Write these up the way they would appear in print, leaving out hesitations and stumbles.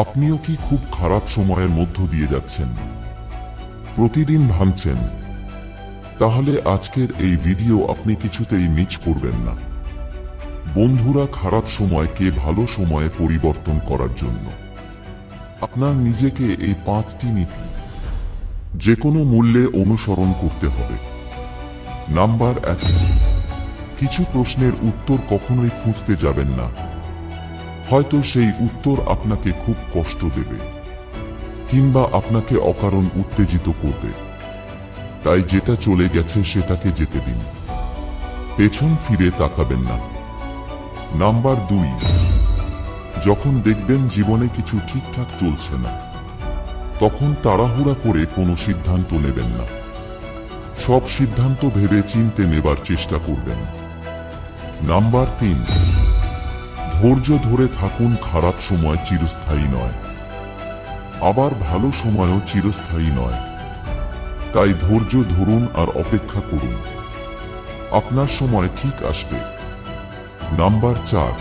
আপনিও কি খুব খারাপ সময়ের মধ্য দিয়ে যাচ্ছেন? প্রতিদিন ভাবছেন? তাহলে আজকের এই ভিডিও আপনি কিছুতেই মিস করবেন না। বন্ধুরা, খারাপ সময়কে ভালো সময়ে পরিবর্তন করার জন্য আপনার নিজেকে এই 5টি নীতি যে কোনো মূল্যে অনুসরণ করতে হবে। নাম্বার 1, কিছু প্রশ্নের উত্তর কখনোই খুঁজতে যাবেন না। হয়তো সেই উত্তর আপনাকে খুব কষ্ট দেবে কিংবা আপনাকে অকারণ উত্তেজিত করবে। তাই যেটা চলে গেছে সেটাকে যেতে দিন, পেছন ফিরে তাকাবেন না। নাম্বার 2, যখন দেখবেন জীবনে কিছু ঠিকঠাক চলছে না, তখন তাড়াহুড়া করে কোনো সিদ্ধান্ত নেবেন না। সব সিদ্ধান্ত ভেবে চিন্তে নেবার চেষ্টা করবেন। নাম্বার 3, ধৈর্য ধরে থাকুন। খারাপ সময় চিরস্থায়ী নয়, আবার ভালো সময়ও চিরস্থায়ী নয়। তাই ধৈর্য ধরুন আর অপেক্ষা করুন, আপনার সময় ঠিক আসবে। নাম্বার 4,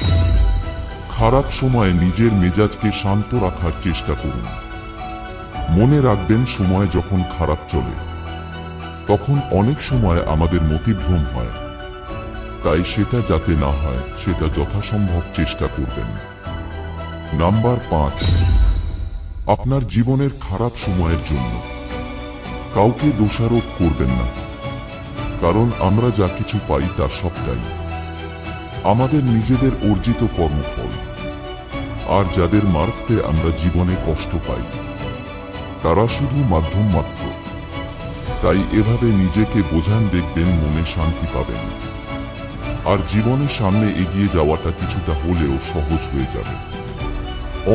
খারাপ সময়ে নিজের মেজাজকে শান্ত রাখার চেষ্টা করুন। মনে রাখবেন, সময় যখন খারাপ চলে তখন অনেক সময় আমাদের মতিভ্রম হয়। তাই সেটা যাতে না হয় সেটা যথাসম্ভব চেষ্টা করবেন। নাম্বার 5, আপনার জীবনের খারাপ সময়ের জন্য কাউকে দোষারোপ করবেন না, কারণ আমরা যা কিছু পাই তার সবটাই আমাদের নিজেদের অর্জিত কর্মফল। আর যাদের মারফতে আমরা জীবনে কষ্ট পাই তারা শুধু মাধ্যম মাত্র। তাই এভাবে নিজেকে বোঝান, দেখবেন মনে শান্তি পাবেন আর জীবনের সামনে এগিয়ে যাওয়াটা কিছুটা হলেও সহজ হয়ে যাবে।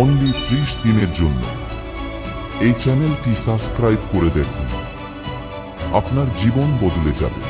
অনলি 30 দিনের জন্য এই চ্যানেলটি সাবস্ক্রাইব করে দেখুন, আপনার জীবন বদলে যাবে।